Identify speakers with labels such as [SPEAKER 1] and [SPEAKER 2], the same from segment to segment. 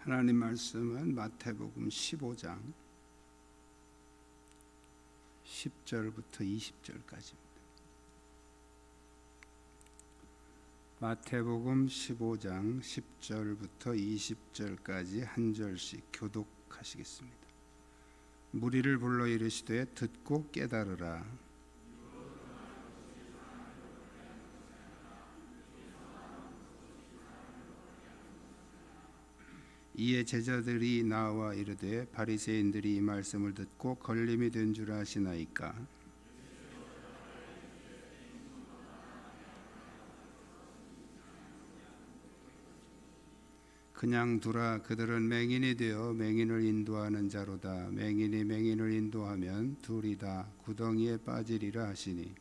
[SPEAKER 1] 하나님 말씀은 마태복음 15장 10절부터 20절까지입니다. 마태복음 15장 10절부터 20절까지 한 절씩 교독하시겠습니다. 무리를 불러 이르시되 듣고 깨달으라. 이에 제자들이 나와 이르되 바리새인들이 이 말씀을 듣고 걸림이 된 줄 아시나이까? 그냥 두라. 그들은 맹인이 되어 맹인을 인도하는 자로다. 맹인이 맹인을 인도하면 둘이 다 구덩이에 빠지리라 하시니,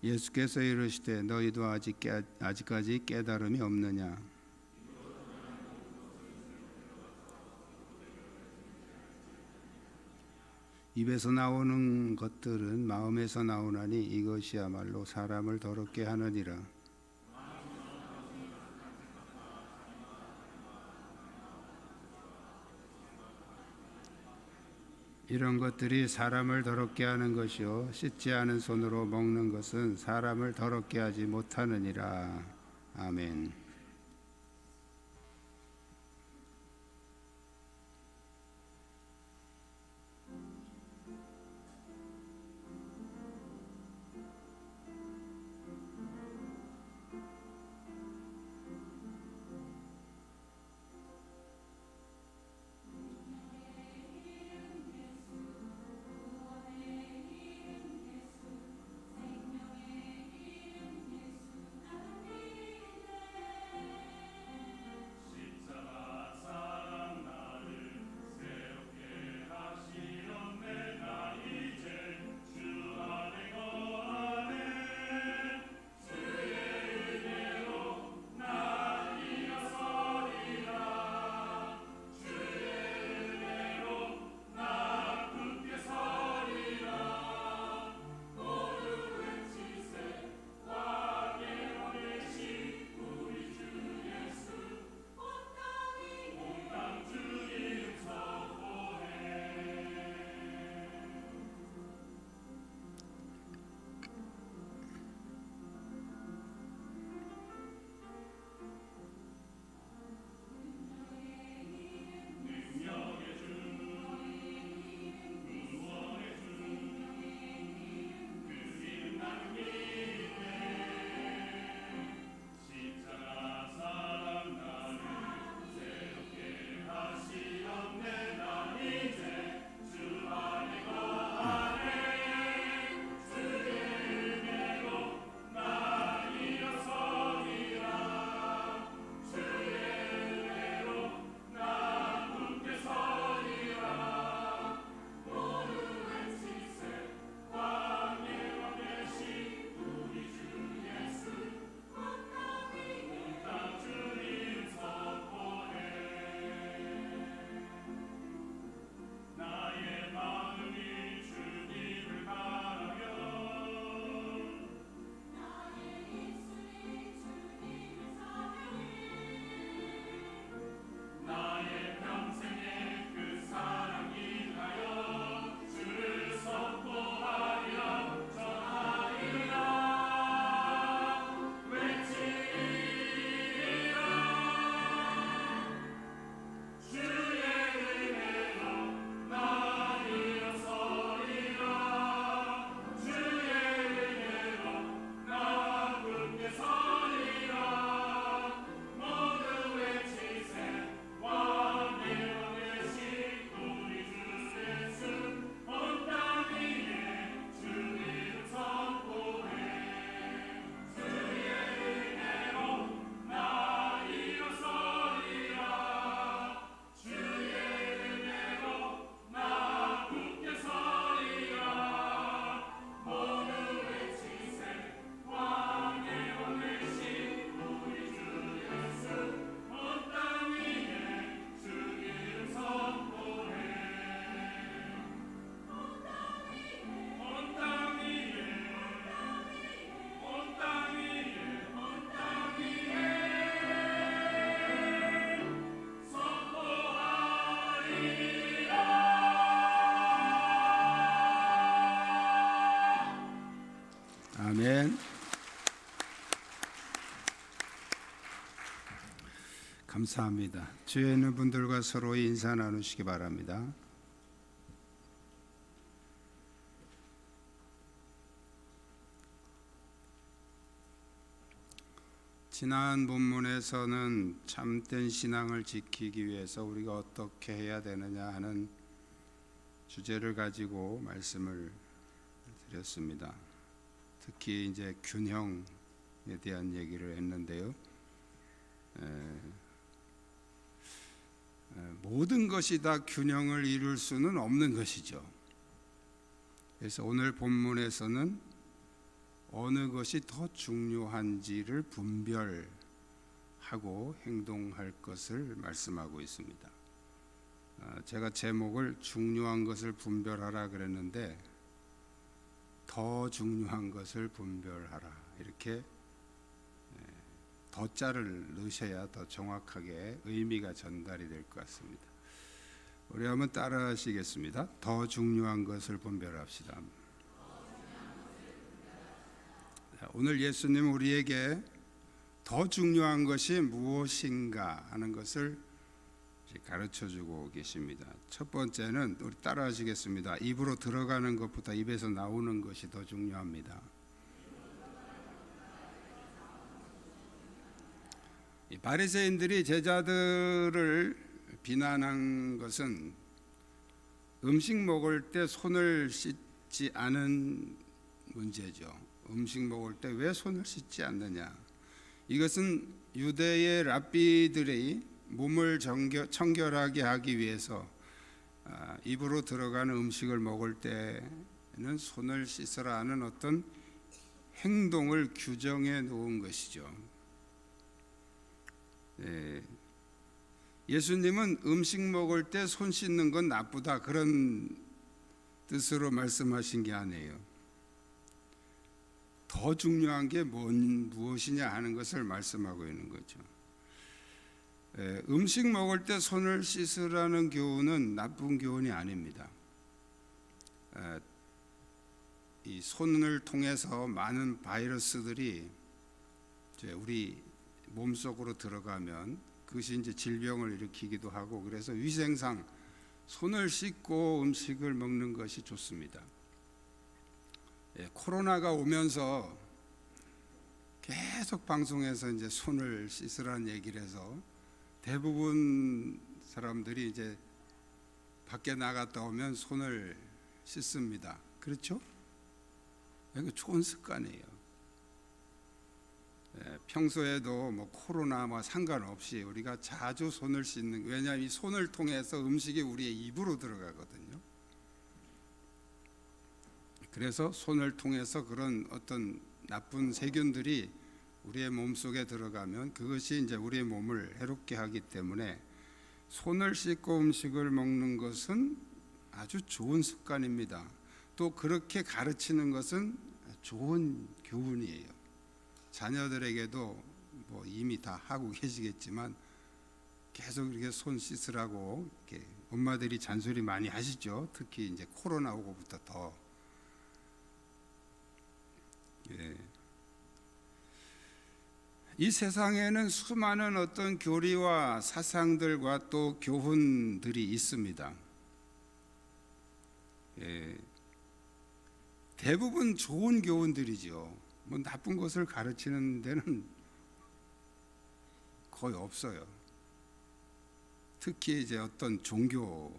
[SPEAKER 1] 예수께서 이르시되 너희도 아직까지 깨달음이 없느냐? 입에서 나오는 것들은 마음에서 나오나니 이것이야말로 사람을 더럽게 하느니라. 이런 것들이 사람을 더럽게 하는 것이요 씻지 않은 손으로 먹는 것은 사람을 더럽게 하지 못하느니라. 아멘. 아멘. 감사합니다. 주위에 있는 분들과 서로 인사 나누시기 바랍니다. 지난 본문에서는 참된 신앙을 지키기 위해서 우리가 어떻게 해야 되느냐 하는 주제를 가지고 말씀을 드렸습니다. 특히 이제 균형에 대한 얘기를 했는데요. 모든 것이 다 균형을 이룰 수는 없는 것이죠. 그래서 오늘 본문에서는 어느 것이 더 중요한지를 분별하고 행동할 것을 말씀하고 있습니다. 제가 제목을 중요한 것을 분별하라 그랬는데 더 중요한 것을 분별하라 이렇게 더자를 넣으셔야 더 정확하게 의미가 전달이 될 것 같습니다. 우리 한번 따라 하시겠습니다. 더 중요한 것을 분별합시다. 오늘 예수님은 우리에게 더 중요한 것이 무엇인가 하는 것을 가르쳐주고 계십니다. 첫 번째는 우리 따라 하시겠습니다. 입으로 들어가는 것보다 입에서 나오는 것이 더 중요합니다. 바리새인들이 제자들을 비난한 것은 음식 먹을 때 손을 씻지 않은 문제죠. 음식 먹을 때 왜 손을 씻지 않느냐? 이것은 유대의 랍비들이 몸을 청결하게 하기 위해서 입으로 들어가는 음식을 먹을 때는 손을 씻으라 하는 어떤 행동을 규정해 놓은 것이죠. 예수님은 음식 먹을 때 손 씻는 건 나쁘다 그런 뜻으로 말씀하신 게 아니에요. 더 중요한 게 무엇이냐 하는 것을 말씀하고 있는 거죠. 음식 먹을 때 손을 씻으라는 교훈은 나쁜 교훈이 아닙니다. 이 손을 통해서 많은 바이러스들이 우리 몸속으로 들어가면 그것이 이제 질병을 일으키기도 하고 그래서 위생상 손을 씻고 음식을 먹는 것이 좋습니다. 코로나가 오면서 계속 방송에서 이제 손을 씻으라는 얘기를 해서 대부분 사람들이 이제 밖에 나갔다 오면 손을 씻습니다. 그렇죠? 이거 좋은 습관이에요. 평소에도 뭐 코로나 상관없이 우리가 자주 손을 씻는, 왜냐하면 이 손을 통해서 음식이 우리의 입으로 들어가거든요. 그래서 손을 통해서 그런 어떤 나쁜 세균들이 우리의 몸속에 들어가면 그것이 이제 우리의 몸을 해롭게 하기 때문에 손을 씻고 음식을 먹는 것은 아주 좋은 습관입니다. 또 그렇게 가르치는 것은 좋은 교훈이에요. 자녀들에게도 뭐 이미 다 하고 계시겠지만 계속 이렇게 손 씻으라고 이렇게 엄마들이 잔소리 많이 하시죠. 특히 이제 코로나 오고부터 더. 이 세상에는 수많은 어떤 교리와 사상들과 또 교훈들이 있습니다. 대부분 좋은 교훈들이죠. 뭐 나쁜 것을 가르치는 데는 거의 없어요. 특히 이제 어떤 종교,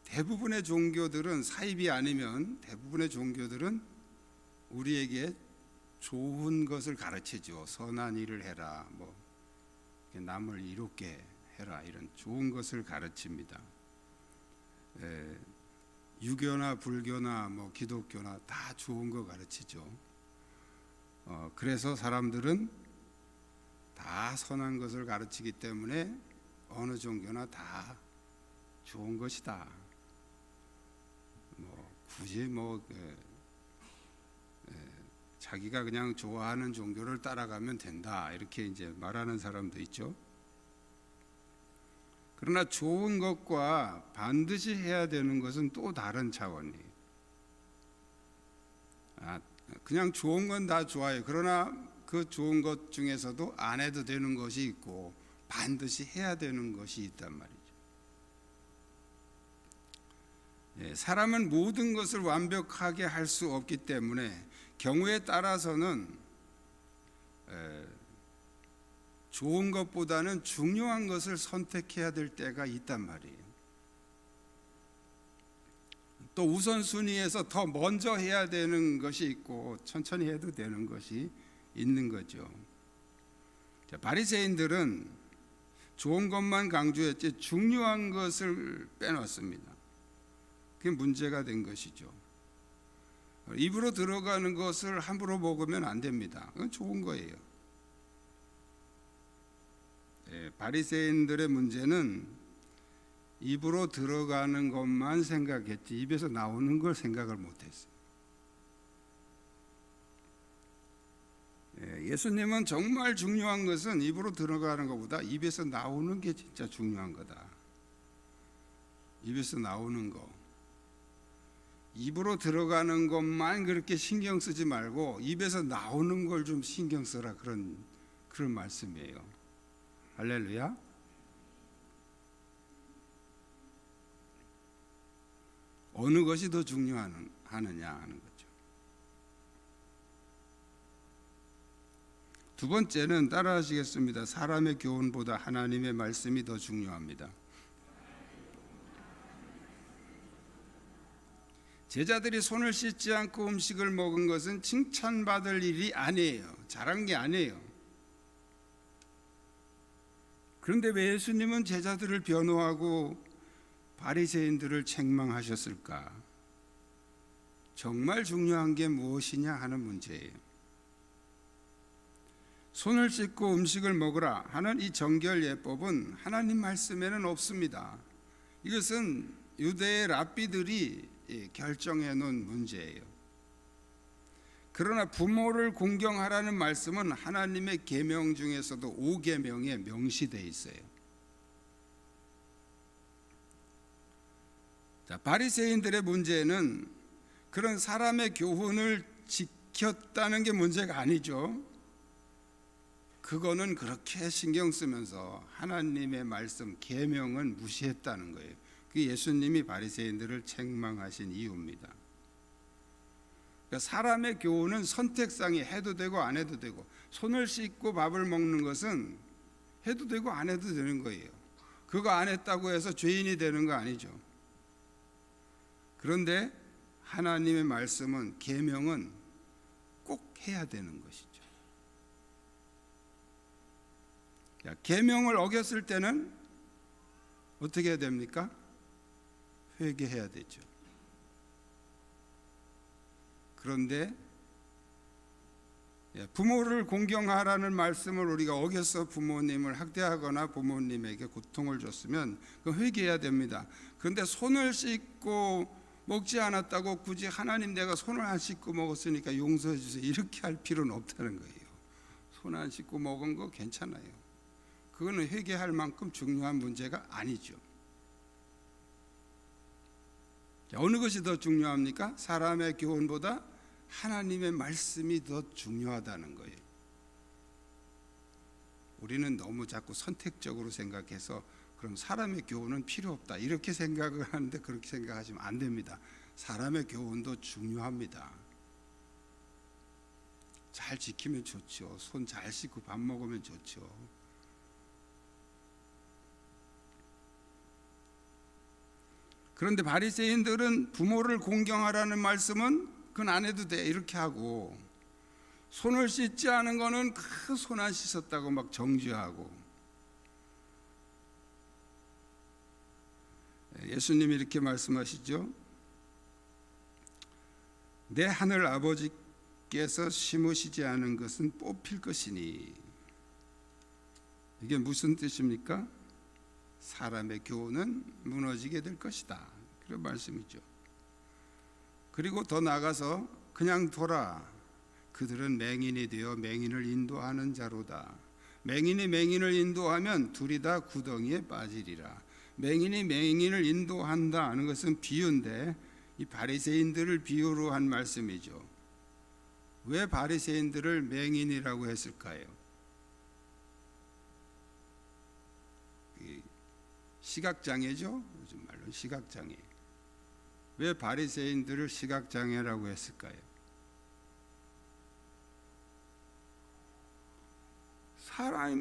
[SPEAKER 1] 대부분의 종교들은 사입이 아니면 대부분의 종교들은 우리에게 좋은 것을 가르치죠. 선한 일을 해라, 뭐 남을 이롭게 해라, 이런 좋은 것을 가르칩니다. 유교나 불교나 뭐 기독교나 다 좋은 거 가르치죠. 그래서 사람들은 다 선한 것을 가르치기 때문에 어느 종교나 다 좋은 것이다. 뭐 굳이 자기가 그냥 좋아하는 종교를 따라가면 된다, 이렇게 이제 말하는 사람도 있죠. 그러나 좋은 것과 반드시 해야 되는 것은 또 다른 차원이에요. 그냥 좋은 건 다 좋아요. 그러나 그 좋은 것 중에서도 안 해도 되는 것이 있고 반드시 해야 되는 것이 있단 말이죠. 사람은 모든 것을 완벽하게 할 수 없기 때문에 경우에 따라서는 좋은 것보다는 중요한 것을 선택해야 될 때가 있단 말이에요. 또 우선순위에서 더 먼저 해야 되는 것이 있고 천천히 해도 되는 것이 있는 거죠. 바리새인들은 좋은 것만 강조했지 중요한 것을 빼놨습니다. 그게 문제가 된 것이죠. 입으로 들어가는 것을 함부로 먹으면 안 됩니다. 그건 좋은 거예요. 바리새인들의 문제는 입으로 들어가는 것만 생각했지 입에서 나오는 걸 생각을 못했어요. 예수님은 정말 중요한 것은 입으로 들어가는 것보다 입에서 나오는 게 진짜 중요한 거다. 입에서 나오는 거. 입으로 들어가는 것만 그렇게 신경 쓰지 말고 입에서 나오는 걸 좀 신경 써라, 그런 말씀이에요. 할렐루야. 어느 것이 더 중요하느냐 하는 거죠. 두 번째는 따라하시겠습니다. 사람의 교훈보다 하나님의 말씀이 더 중요합니다. 제자들이 손을 씻지 않고 음식을 먹은 것은 칭찬받을 일이 아니에요. 잘한 게 아니에요. 그런데 왜 예수님은 제자들을 변호하고 바리새인들을 책망하셨을까? 정말 중요한 게 무엇이냐 하는 문제예요. 손을 씻고 음식을 먹으라 하는 이 정결 예법은 하나님 말씀에는 없습니다. 이것은 유대의 랍비들이 결정해 놓은 문제예요. 그러나 부모를 공경하라는 말씀은 하나님의 계명 중에서도 5계명에 명시되어 있어요. 바리새인들의 문제는 그런 사람의 교훈을 지켰다는 게 문제가 아니죠. 그거는 그렇게 신경 쓰면서 하나님의 말씀 계명은 무시했다는 거예요. 그게 예수님이 바리새인들을 책망하신 이유입니다. 그러니까 사람의 교훈은 선택상이 해도 되고 안 해도 되고, 손을 씻고 밥을 먹는 것은 해도 되고 안 해도 되는 거예요. 그거 안 했다고 해서 죄인이 되는 거 아니죠. 그런데 하나님의 말씀은, 계명은 꼭 해야 되는 것이죠. 계명을 어겼을 때는 어떻게 해야 됩니까? 회개해야 되죠. 그런데 부모를 공경하라는 말씀을 우리가 어겨서 부모님을 학대하거나 부모님에게 고통을 줬으면 그 회개해야 됩니다. 그런데 손을 씻고 먹지 않았다고 굳이 하나님 내가 손을 안 씻고 먹었으니까 용서해 주세요 이렇게 할 필요는 없다는 거예요. 손 안 씻고 먹은 거 괜찮아요. 그거는 회개할 만큼 중요한 문제가 아니죠. 어느 것이 더 중요합니까? 사람의 교훈보다 하나님의 말씀이 더 중요하다는 거예요. 우리는 너무 자꾸 선택적으로 생각해서 그럼 사람의 교훈은 필요 없다 이렇게 생각을 하는데, 그렇게 생각하시면 안 됩니다. 사람의 교훈도 중요합니다. 잘 지키면 좋죠. 손 잘 씻고 밥 먹으면 좋죠. 그런데 바리새인들은 부모를 공경하라는 말씀은 그건 안 해도 돼 이렇게 하고, 손을 씻지 않은 거는 그 손 안 씻었다고 막 정죄하고, 예수님이 이렇게 말씀하시죠. 내 하늘 아버지께서 심으시지 않은 것은 뽑힐 것이니. 이게 무슨 뜻입니까? 사람의 교훈은 무너지게 될 것이다, 그런 말씀이죠. 그리고 더 나아가서 그냥 둬라, 그들은 맹인이 되어 맹인을 인도하는 자로다. 맹인이 맹인을 인도하면 둘이 다 구덩이에 빠지리라. 맹인이 맹인을 인도한다 하는 것은 비유인데 이 바리새인들을 비유로 한 말씀이죠. 왜 바리새인들을 맹인이라고 했을까요? 시각장애죠. 요즘 말로 시각장애. 왜 바리새인들을 시각장애라고 했을까요?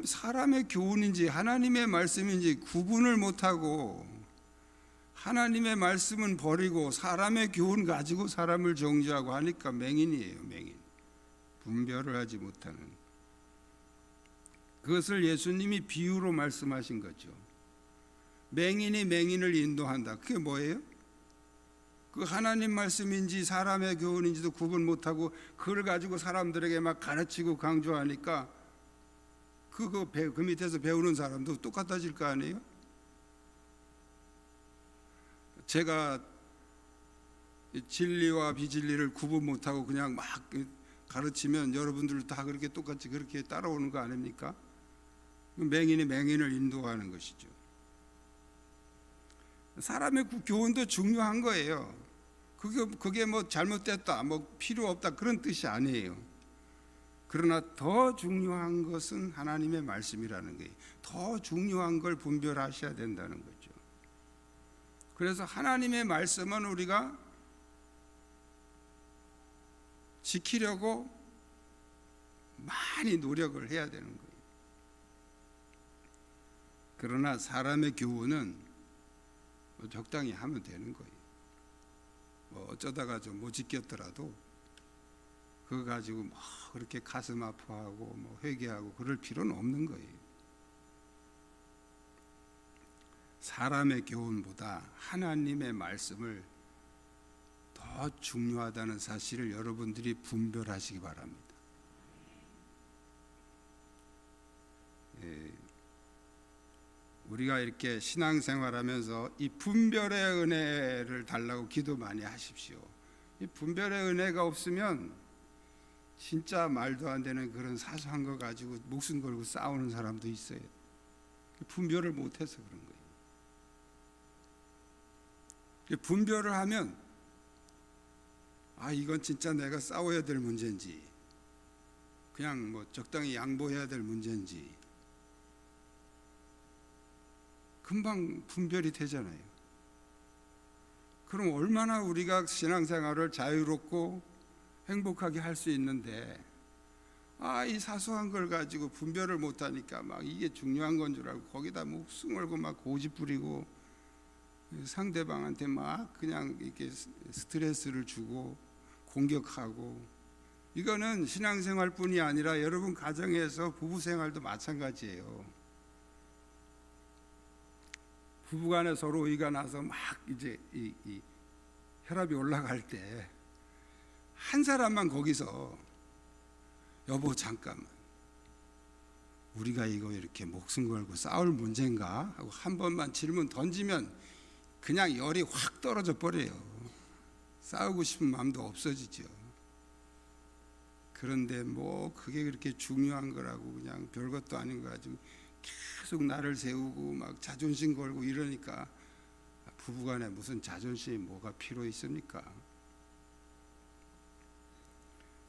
[SPEAKER 1] 사람의 교훈인지 하나님의 말씀인지 구분을 못하고 하나님의 말씀은 버리고 사람의 교훈 가지고 사람을 정죄하고 하니까 맹인이에요. 맹인. 분별을 하지 못하는. 그것을 예수님이 비유로 말씀하신 거죠. 맹인이 맹인을 인도한다. 그게 뭐예요? 그 하나님 말씀인지 사람의 교훈인지도 구분 못하고 그걸 가지고 사람들에게 막 가르치고 강조하니까 그 밑에서 배우는 사람도 똑같아질 거 아니에요? 제가 진리와 비진리를 구분 못하고 그냥 막 가르치면 여러분들도 다 그렇게 똑같이 그렇게 따라오는 거 아닙니까? 맹인이 맹인을 인도하는 것이죠. 사람의 교훈도 중요한 거예요. 그게 뭐 잘못됐다, 뭐 필요 없다 그런 뜻이 아니에요. 그러나 더 중요한 것은 하나님의 말씀이라는 거예요. 더 중요한 걸 분별하셔야 된다는 거죠. 그래서 하나님의 말씀은 우리가 지키려고 많이 노력을 해야 되는 거예요. 그러나 사람의 교훈은 적당히 하면 되는 거예요. 뭐 어쩌다가 좀 못 지켰더라도 그거 가지고 뭐 그렇게 가슴 아파하고 뭐 회개하고 그럴 필요는 없는 거예요. 사람의 교훈보다 하나님의 말씀을 더 중요하다는 사실을 여러분들이 분별하시기 바랍니다. 우리가 이렇게 신앙생활하면서 이 분별의 은혜를 달라고 기도 많이 하십시오. 이 분별의 은혜가 없으면 진짜 말도 안 되는 그런 사소한 거 가지고 목숨 걸고 싸우는 사람도 있어요. 분별을 못해서 그런 거예요. 분별을 하면 이건 진짜 내가 싸워야 될 문제인지 그냥 뭐 적당히 양보해야 될 문제인지 금방 분별이 되잖아요. 그럼 얼마나 우리가 신앙생활을 자유롭고 행복하게 할 수 있는데 이 사소한 걸 가지고 분별을 못하니까 막 이게 중요한 건 줄 알고 거기다 목숨 걸고 막 고집 부리고 상대방한테 막 그냥 이렇게 스트레스를 주고 공격하고 이거는 신앙생활뿐이 아니라 여러분 가정에서 부부생활도 마찬가지예요. 부부간에 서로 의가 나서 막 이제 이 혈압이 올라갈 때 한 사람만 거기서 여보 잠깐만 우리가 이거 이렇게 목숨 걸고 싸울 문제인가 하고 한 번만 질문 던지면 그냥 열이 확 떨어져 버려요. 싸우고 싶은 마음도 없어지죠. 그런데 뭐 그게 그렇게 중요한 거라고 그냥 별것도 아닌 거 가지고 계속 나를 세우고 막 자존심 걸고 이러니까 부부간에 무슨 자존심이 뭐가 필요 있습니까?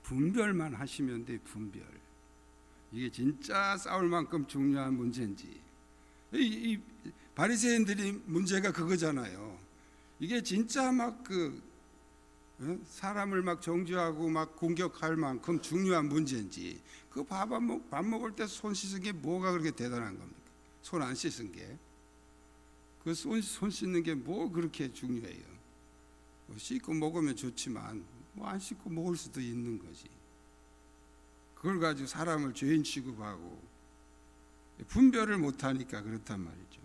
[SPEAKER 1] 분별만 하시면 돼. 분별. 이게 진짜 싸울 만큼 중요한 문제인지. 이 바리새인들이 문제가 그거잖아요. 이게 진짜 막 사람을 막 정죄하고 막 공격할 만큼 중요한 문제인지. 그 밥 먹을 때 손 씻은 게 뭐가 그렇게 대단한 겁니까? 손 안 씻은 게. 그 손 씻는 게 뭐 그렇게 중요해요? 씻고 먹으면 좋지만 뭐 안 씻고 먹을 수도 있는 거지. 그걸 가지고 사람을 죄인 취급하고 분별을 못하니까 그렇단 말이죠.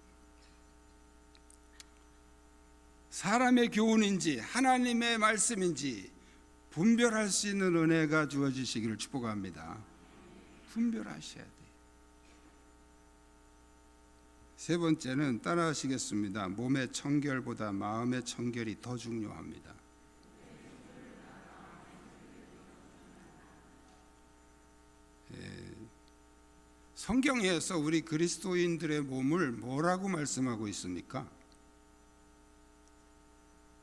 [SPEAKER 1] 사람의 교훈인지 하나님의 말씀인지 분별할 수 있는 은혜가 주어지시기를 축복합니다. 분별하셔야 돼요. 세 번째는 따라하시겠습니다. 몸의 청결보다 마음의 청결이 더 중요합니다. 성경에서 우리 그리스도인들의 몸을 뭐라고 말씀하고 있습니까?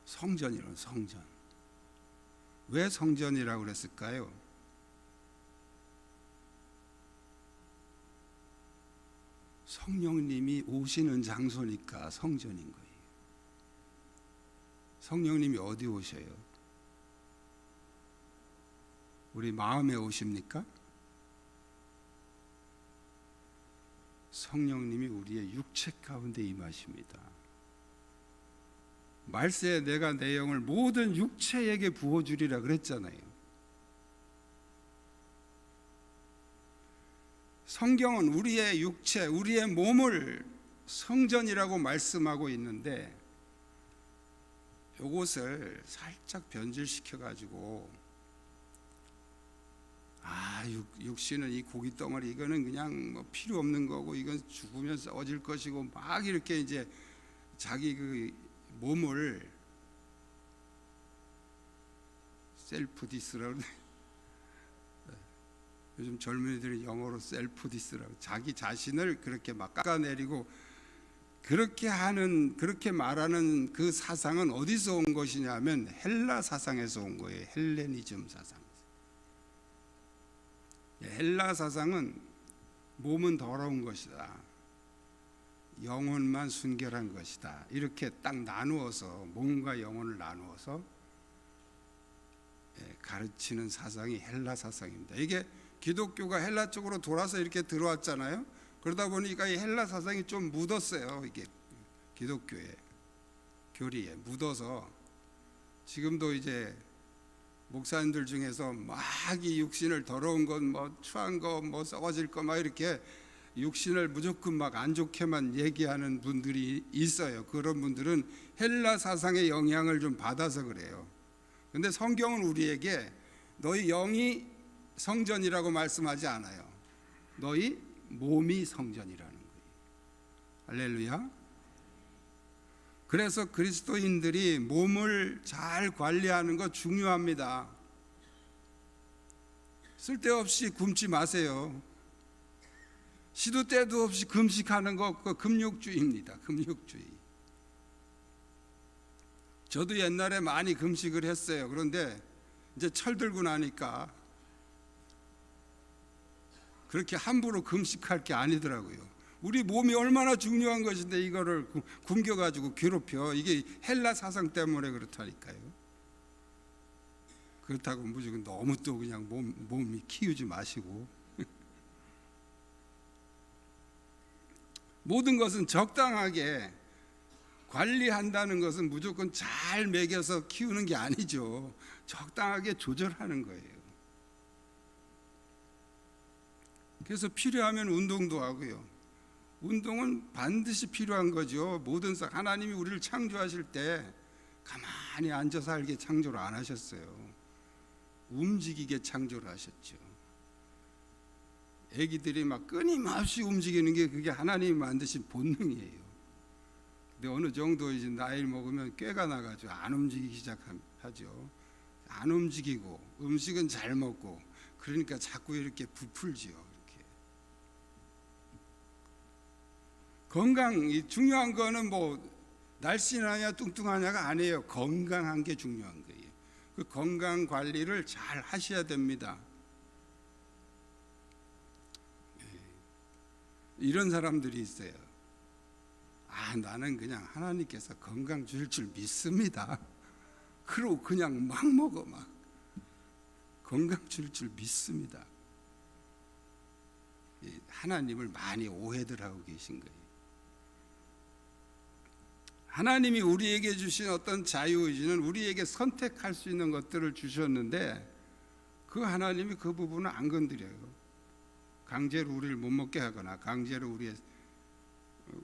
[SPEAKER 1] 성전이라는 성전. 왜 성전이라고 그랬을까요? 성령님이 오시는 장소니까 성전인 거예요. 성령님이 어디 오셔요? 우리 마음에 오십니까? 성령님이 우리의 육체 가운데 임하십니다. 말세에 내가 내 영을 모든 육체에게 부어주리라 그랬잖아요. 성경은 우리의 육체, 우리의 몸을 성전이라고 말씀하고 있는데 이것을 살짝 변질시켜 가지고 육신은 이 고기 덩어리 이거는 그냥 뭐 필요 없는 거고 이건 죽으면 썩어질 것이고 막 이렇게 이제 자기 그 몸을 셀프 디스라고 요즘 젊은이들이 영어로 셀프 디스라고 자기 자신을 그렇게 막 깎아내리고 그렇게 말하는 그 사상은 어디서 온 것이냐면 헬라 사상에서 온 거예요. 헬레니즘 사상. 헬라 사상은 몸은 더러운 것이다, 영혼만 순결한 것이다, 이렇게 딱 나누어서 몸과 영혼을 나누어서 가르치는 사상이 헬라 사상입니다. 이게 기독교가 헬라 쪽으로 돌아서 이렇게 들어왔잖아요. 그러다 보니까 이 헬라 사상이 좀 묻었어요. 이게 기독교의 교리에 묻어서 지금도 이제 목사님들 중에서 막 이 육신을 더러운 것, 뭐 추한 거, 뭐 썩어질 거 막 이렇게 육신을 무조건 막 안 좋게만 얘기하는 분들이 있어요. 그런 분들은 헬라 사상의 영향을 좀 받아서 그래요. 근데 성경은 우리에게 너희 영이 성전이라고 말씀하지 않아요. 너희 몸이 성전이라는 거예요. 할렐루야. 그래서 그리스도인들이 몸을 잘 관리하는 거 중요합니다. 쓸데없이 굶지 마세요. 시도 때도 없이 금식하는 거 그거 금욕주의입니다. 금욕주의. 저도 옛날에 많이 금식을 했어요. 그런데 이제 철들고 나니까 그렇게 함부로 금식할 게 아니더라고요. 우리 몸이 얼마나 중요한 것인데 이거를 굶겨가지고 괴롭혀. 이게 헬라 사상 때문에 그렇다니까요. 그렇다고 무조건 너무 또 그냥 몸이 키우지 마시고 모든 것은 적당하게 관리한다는 것은 무조건 잘 먹여서 키우는 게 아니죠. 적당하게 조절하는 거예요. 그래서 필요하면 운동도 하고요. 운동은 반드시 필요한 거죠. 모든 하나님이 우리를 창조하실 때 가만히 앉아 살게 창조를 안 하셨어요. 움직이게 창조를 하셨죠. 애기들이 막 끊임없이 움직이는 게 그게 하나님이 만드신 본능이에요. 근데 어느 정도 이제 나이를 먹으면 꾀가 나가지고 안 움직이기 시작하죠. 안 움직이고 음식은 잘 먹고 그러니까 자꾸 이렇게 부풀지요. 이렇게 건강 중요한 거는 뭐 날씬하냐 뚱뚱하냐가 아니에요. 건강한 게 중요한 거예요. 그 건강 관리를 잘 하셔야 됩니다. 이런 사람들이 있어요. 나는 그냥 하나님께서 건강 주실 줄 믿습니다. 그러고 그냥 막 먹어. 막 건강 주실 줄 믿습니다. 하나님을 많이 오해들 하고 계신 거예요. 하나님이 우리에게 주신 어떤 자유의지는 우리에게 선택할 수 있는 것들을 주셨는데 그 하나님이 그 부분을 안 건드려요. 강제로 우리를 못 먹게 하거나 강제로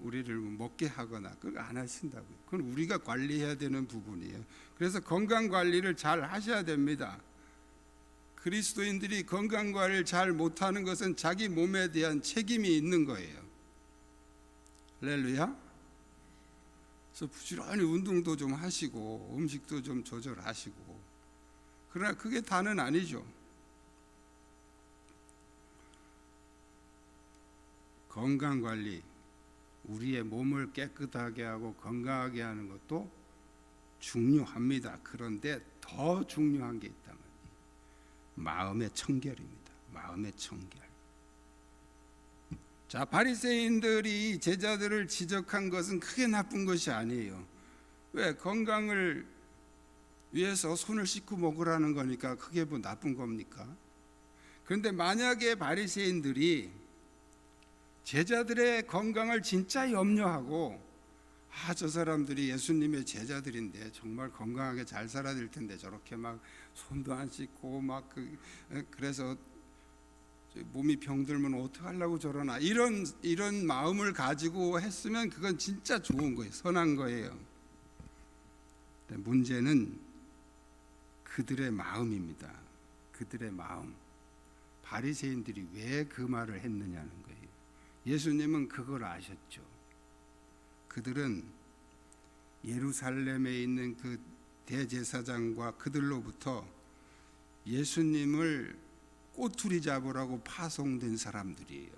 [SPEAKER 1] 우리를 먹게 하거나 그거 안 하신다고요. 그건 우리가 관리해야 되는 부분이에요. 그래서 건강 관리를 잘 하셔야 됩니다. 그리스도인들이 건강 관리를 잘 못하는 것은 자기 몸에 대한 책임이 있는 거예요. 할렐루야. 그래서 부지런히 운동도 좀 하시고 음식도 좀 조절하시고 그러나 그게 다는 아니죠. 건강관리, 우리의 몸을 깨끗하게 하고 건강하게 하는 것도 중요합니다. 그런데 더 중요한 게 있다면 마음의 청결입니다. 마음의 청결. 자, 바리새인들이 제자들을 지적한 것은 크게 나쁜 것이 아니에요. 왜? 건강을 위해서 손을 씻고 먹으라는 거니까 그게 뭐 나쁜 겁니까? 그런데 만약에 바리새인들이 제자들의 건강을 진짜 염려하고 저 사람들이 예수님의 제자들인데 정말 건강하게 잘 살아야 될 텐데 저렇게 막 손도 안 씻고 그래서 몸이 병들면 어떡하려고 저러나 이런 마음을 가지고 했으면 그건 진짜 좋은 거예요. 선한 거예요. 근데 문제는 그들의 마음입니다. 그들의 마음. 바리새인들이 왜 그 말을 했느냐는 거예요. 예수님은 그걸 아셨죠. 그들은 예루살렘에 있는 그 대제사장과 그들로부터 예수님을 꼬투리 잡으라고 파송된 사람들이에요.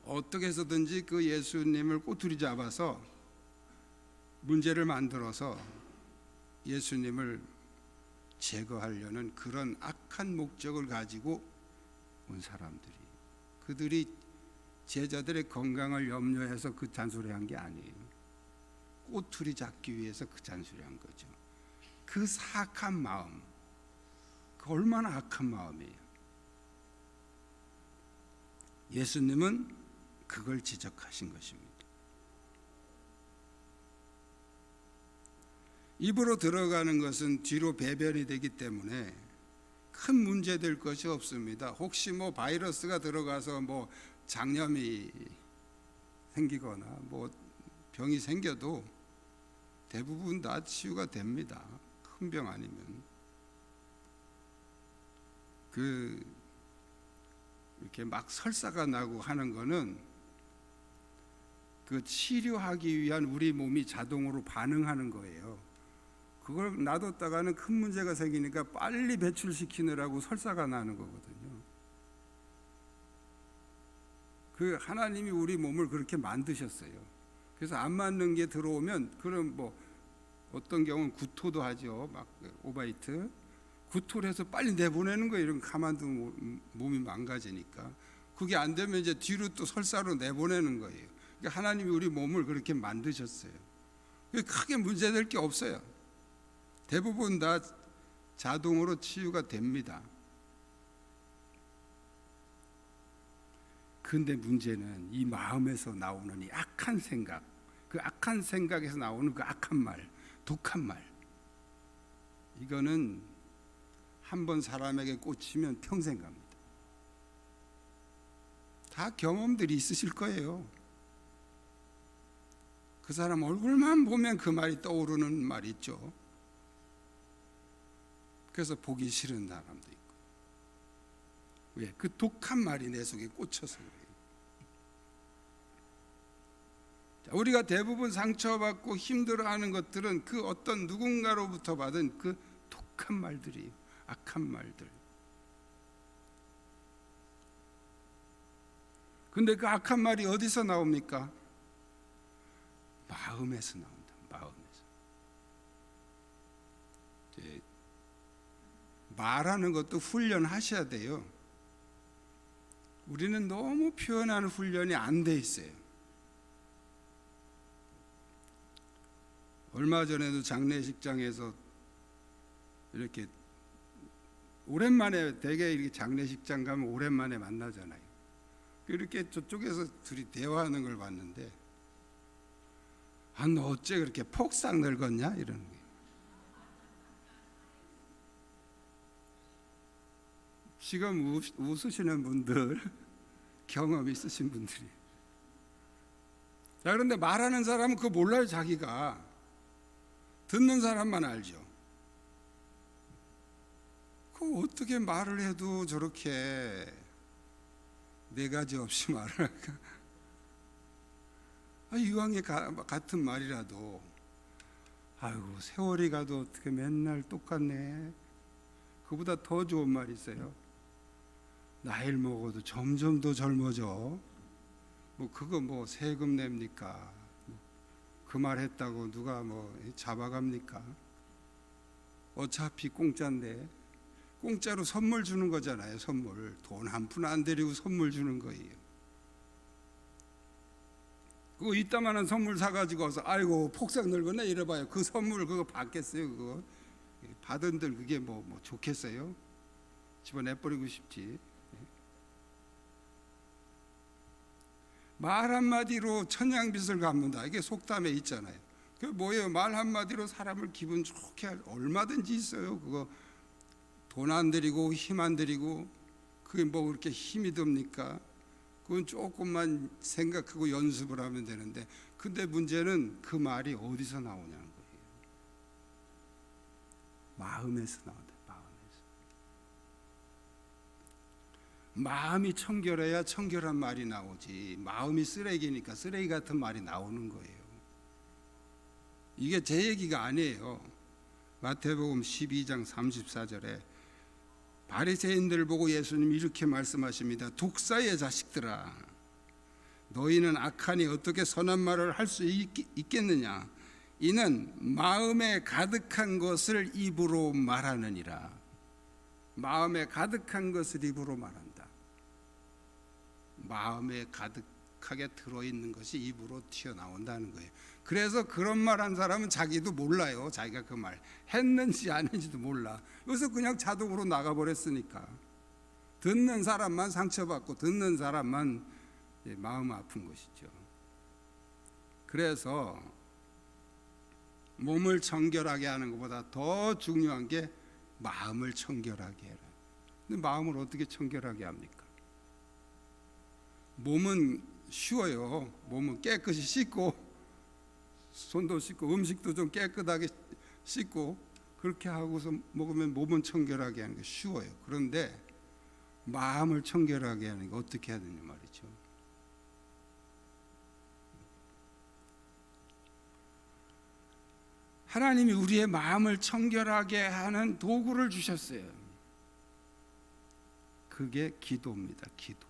[SPEAKER 1] 어떻게 해서든지 그 예수님을 꼬투리 잡아서 문제를 만들어서 예수님을 제거하려는 그런 악한 목적을 가지고 온 사람들이, 그들이 제자들의 건강을 염려해서 그 잔소리한 게 아니에요. 꼬투리 잡기 위해서 그 잔소리한 거죠. 그 사악한 마음, 그 얼마나 악한 마음이에요. 예수님은 그걸 지적하신 것입니다. 입으로 들어가는 것은 뒤로 배변이 되기 때문에 큰 문제 될 것이 없습니다. 혹시 뭐 바이러스가 들어가서 뭐 장염이 생기거나 뭐 병이 생겨도 대부분 다 치유가 됩니다. 큰 병 아니면. 이렇게 막 설사가 나고 하는 거는 그 치료하기 위한 우리 몸이 자동으로 반응하는 거예요. 그걸 놔뒀다가는 큰 문제가 생기니까 빨리 배출시키느라고 설사가 나는 거거든요. 그 하나님이 우리 몸을 그렇게 만드셨어요. 그래서 안 맞는 게 들어오면, 그럼 뭐 어떤 경우는 구토도 하죠. 막 오바이트 구토를 해서 빨리 내보내는 거예요. 이런 가만두면 몸이 망가지니까. 그게 안 되면 이제 뒤로 또 설사로 내보내는 거예요. 그러니까 하나님이 우리 몸을 그렇게 만드셨어요. 크게 문제될 게 없어요. 대부분 다 자동으로 치유가 됩니다. 그런데 문제는 이 마음에서 나오는 이 악한 생각, 그 악한 생각에서 나오는 그 악한 말, 독한 말, 이거는 한번 사람에게 꽂히면 평생 갑니다. 다 경험들이 있으실 거예요. 그 사람 얼굴만 보면 그 말이 떠오르는 말 있죠. 그래서 보기 싫은 사람도 있고. 왜? 그 독한 말이 내 속에 꽂혀서 그래요. 우리가 대부분 상처받고 힘들어하는 것들은 그 어떤 누군가로부터 받은 그 독한 말들이에요. 악한 말들. 근데 그 악한 말이 어디서 나옵니까? 마음에서 나온다. 마음에서. 말하는 것도 훈련하셔야 돼요. 우리는 너무 표현하는 훈련이 안 돼 있어요. 얼마 전에도 장례식장에서 이렇게 오랜만에, 되게 이렇게 장례식장 가면 오랜만에 만나잖아요. 이렇게 저쪽에서 둘이 대화하는 걸 봤는데, 너 어째 그렇게 폭삭 늙었냐? 이러는 거예요. 지금 웃으시는 분들, 경험 있으신 분들이. 자, 그런데 말하는 사람은 그거 몰라요. 자기가. 듣는 사람만 알죠. 그 어떻게 말을 해도 저렇게 네 가지 없이 말을 할까? 이왕에 같은 말이라도, 아이고 세월이 가도 어떻게 맨날 똑같네. 그보다 더 좋은 말 있어요. 나이를 먹어도 점점 더 젊어져. 뭐 그거 뭐 세금 냅니까? 그 말 했다고 누가 뭐 잡아갑니까? 어차피 공짜인데. 공짜로 선물 주는 거잖아요. 선물. 돈 한 푼 안 들이고 선물 주는 거예요. 그거 이따만한 선물 사가지고 와서 아이고 폭삭 늙었네 이래봐요. 그 선물 그거 받겠어요? 그거 받은들 그게 뭐 좋겠어요? 집어내버리고 싶지. 말 한마디로 천냥빚을 갚는다. 이게 속담에 있잖아요. 그 뭐예요? 말 한마디로 사람을 기분 좋게 할 얼마든지 있어요. 그거 돈 안 들이고 힘 안 들이고 그게 뭐 그렇게 힘이 듭니까? 그건 조금만 생각하고 연습을 하면 되는데, 근데 문제는 그 말이 어디서 나오냐는 거예요. 마음에서 나온다. 마음이 청결해야 청결한 말이 나오지, 마음이 쓰레기니까 쓰레기 같은 말이 나오는 거예요. 이게 제 얘기가 아니에요. 마태복음 12장 34절에 바리새인들을 보고 예수님이 이렇게 말씀하십니다. 독사의 자식들아, 너희는 악하니 어떻게 선한 말을 할 수 있겠느냐? 이는 마음에 가득한 것을 입으로 말하느니라. 마음에 가득한 것을 입으로 말한다. 마음에 가득하게 들어있는 것이 입으로 튀어나온다는 거예요. 그래서 그런 말 한 사람은 자기도 몰라요. 자기가 그 말 했는지 안 했는지도 몰라. 그래서 그냥 자동으로 나가버렸으니까 듣는 사람만 상처받고 듣는 사람만 마음 아픈 것이죠. 그래서 몸을 청결하게 하는 것보다 더 중요한 게 마음을 청결하게 해라. 근데 마음을 어떻게 청결하게 합니까? 몸은 쉬워요. 몸은 깨끗이 씻고 손도 씻고 음식도 좀 깨끗하게 씻고 그렇게 하고서 먹으면 몸은 청결하게 하는 게 쉬워요. 그런데 마음을 청결하게 하는 게 어떻게 해야 되냐 말이죠. 하나님이 우리의 마음을 청결하게 하는 도구를 주셨어요. 그게 기도입니다. 기도.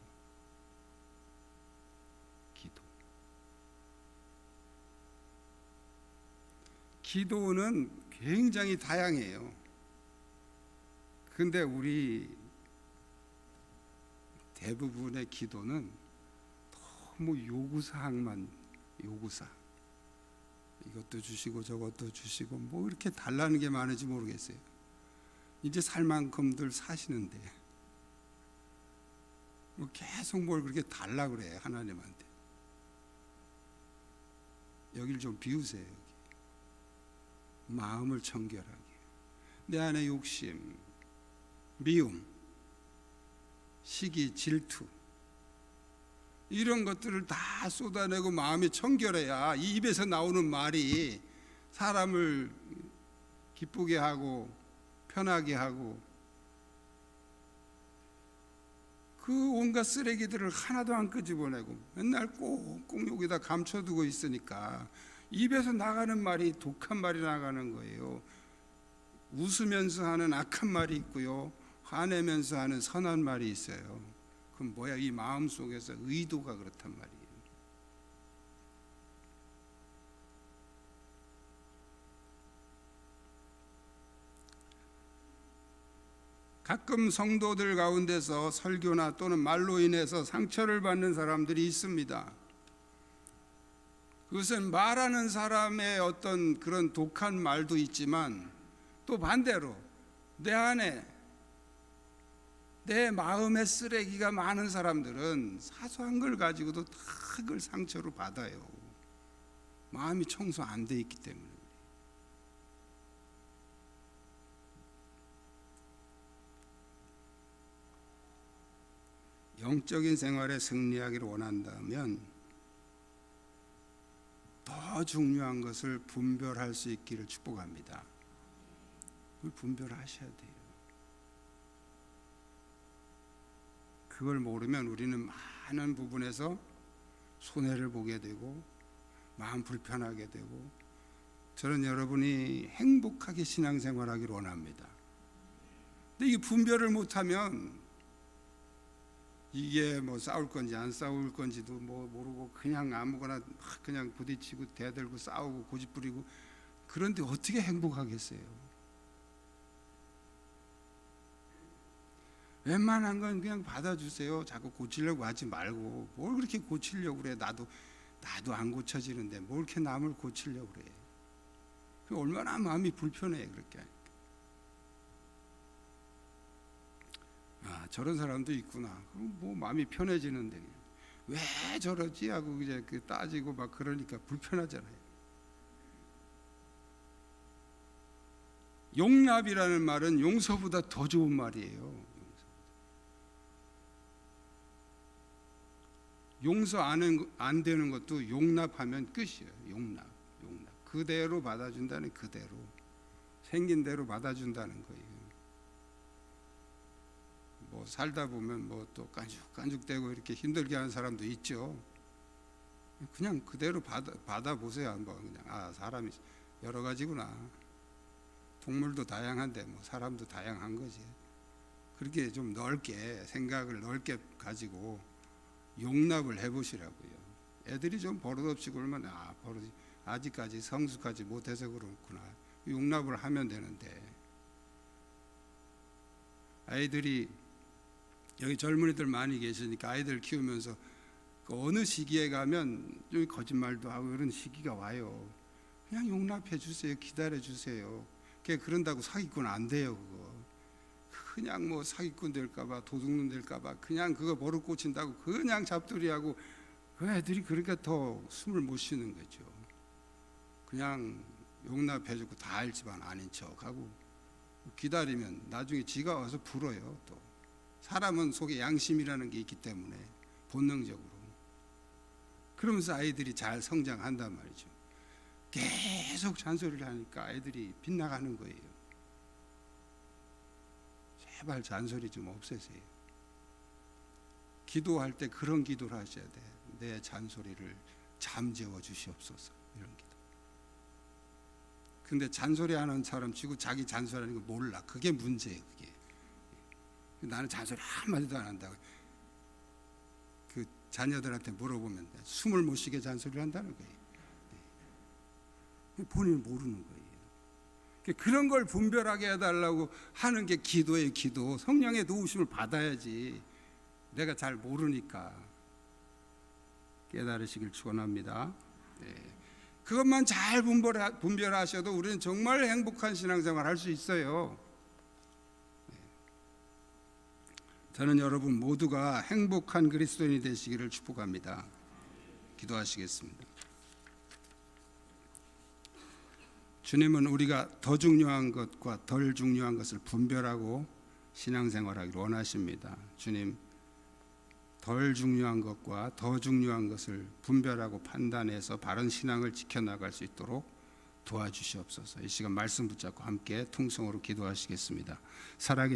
[SPEAKER 1] 기도는 굉장히 다양해요. 근데 우리 대부분의 기도는 너무 요구사항만 요구사항. 이것도 주시고 저것도 주시고 뭐 이렇게 달라는 게 많은지 모르겠어요. 이제 살 만큼들 사시는데 뭐 계속 뭘 그렇게 달라 그래요 하나님한테. 여길 좀 비우세요. 여기. 마음을 청결하게. 내 안에 욕심, 미움, 시기, 질투 이런 것들을 다 쏟아내고 마음이 청결해야 이 입에서 나오는 말이 사람을 기쁘게 하고 편하게 하고 그 온갖 쓰레기들을 하나도 안 끄집어내고 맨날 꽁꽁 여기다 감춰두고 있으니까 입에서 나가는 말이 독한 말이 나가는 거예요. 웃으면서 하는 악한 말이 있고요, 화내면서 하는 선한 말이 있어요. 그럼 뭐야? 이 마음 속에서 의도가 그렇단 말이에요. 가끔 성도들 가운데서 설교나 또는 말로 인해서 상처를 받는 사람들이 있습니다. 그것은 말하는 사람의 어떤 그런 독한 말도 있지만 또 반대로 내 안에 내 마음의 쓰레기가 많은 사람들은 사소한 걸 가지고도 다 그걸 상처로 받아요. 마음이 청소 안 돼 있기 때문에. 영적인 생활에 승리하기를 원한다면 더 중요한 것을 분별할 수 있기를 축복합니다. 그걸 분별하셔야 돼요. 그걸 모르면 우리는 많은 부분에서 손해를 보게 되고 마음 불편하게 되고, 저는 여러분이 행복하게 신앙생활하기를 원합니다. 근데 이 분별을 못하면 이게 뭐 싸울 건지 안 싸울 건지도 뭐 모르고 그냥 아무거나 그냥 부딪히고 대들고 싸우고 고집부리고, 그런데 어떻게 행복하겠어요? 웬만한 건 그냥 받아주세요. 자꾸 고치려고 하지 말고 뭘 그렇게 고치려고 그래. 나도 안 고쳐지는데 뭘 이렇게 남을 고치려고 그래. 얼마나 마음이 불편해 그렇게 하니까. 아, 저런 사람도 있구나. 그럼 뭐 마음이 편해지는데 왜 저러지 하고 이제 따지고 막 그러니까 불편하잖아요. 용납이라는 말은 용서보다 더 좋은 말이에요. 용서 안 되는 것도 용납하면 끝이에요. 용납. 그대로 받아준다는, 그대로 생긴 대로 받아준다는 거예요. 뭐 살다 보면 뭐 또 깐죽깐죽대고 이렇게 힘들게 하는 사람도 있죠. 그냥 그대로 받아 보세요. 한번 그냥 사람이 여러 가지구나. 동물도 다양한데 뭐 사람도 다양한 거지. 그렇게 좀 넓게 생각을 넓게 가지고 용납을 해보시라고요. 애들이 좀 버릇없이 그러면 버릇이 아직까지 성숙하지 못해서 그렇구나. 용납을 하면 되는데, 아이들이 여기 젊은이들 많이 계시니까 아이들 키우면서 어느 시기에 가면 좀 거짓말도 하고 이런 시기가 와요. 그냥 용납해 주세요. 기다려 주세요. 그런다고 사기꾼 안 돼요. 그거 그냥 뭐 사기꾼 될까봐, 도둑놈 될까봐 그냥 그거 버릇 고친다고 그냥 잡두리하고 그 애들이 그러니까 더 숨을 못 쉬는 거죠. 그냥 용납해주고 다 알지만 아닌 척하고 기다리면 나중에 지가 와서 불어요. 또 사람은 속에 양심이라는 게 있기 때문에 본능적으로 그러면서 아이들이 잘 성장한단 말이죠. 계속 잔소리를 하니까 아이들이 빗나가는 거예요. 제발 잔소리 좀 없애세요. 기도할 때 그런 기도를 하셔야 돼. 내 잔소리를 잠재워 주시옵소서, 이런 기도. 근데 잔소리하는 사람 치고 자기 잔소리하는 거 몰라. 그게 문제예요. 그게. 나는 잔소리 한마디도 안 한다고. 그 자녀들한테 물어보면 숨을 못 쉬게 잔소리를 한다는 거예요. 본인은 모르는 거예요. 그런 걸 분별하게 해달라고 하는 게 기도예요. 기도. 성령의 도우심을 받아야지. 내가 잘 모르니까. 깨달으시길 축원합니다. 네. 그것만 잘 분별하셔도 우리는 정말 행복한 신앙생활 할 수 있어요. 네. 저는 여러분 모두가 행복한 그리스도인이 되시기를 축복합니다. 기도하시겠습니다. 주님은 우리가 더 중요한 것과 덜 중요한 것을 분별하고 신앙생활하기를 원하십니다. 주님, 덜 중요한 것과 더 중요한 것을 분별하고 판단해서 바른 신앙을 지켜나갈 수 있도록 도와주시옵소서. 이 시간 말씀 붙잡고 함께 통성으로 기도하시겠습니다. 살아계신